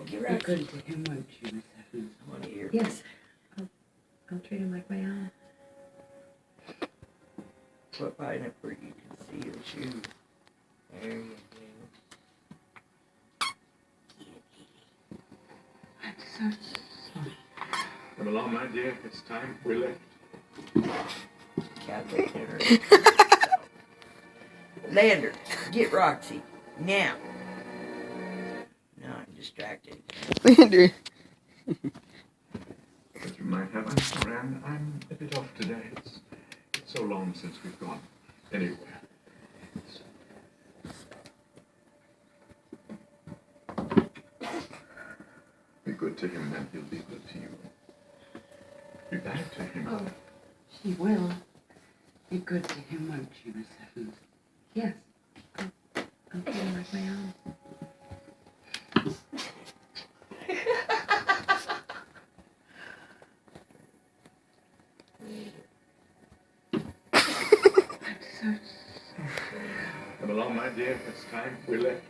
Get Be right. good to him, won't you, Miss Evans? I want to hear. Yes. I'll treat him like my own. Put mine up where you can see the shoe. There you go. I'm so sorry. Come along, my dear. It's time we left. Catholic dinner. Lander, get Roxy. Now. No, I'm distracted. Lander. But you might have. I'm sorry. I'm a bit off today. It's so long since we've gone anywhere. Be good to him, and he'll be good to you. Be bad to him. Oh, she will. Be good to him, won't you, Miss Evans? Yes. I'll treat him like my own. I'm so sorry. Come along, my dear. It's time we left.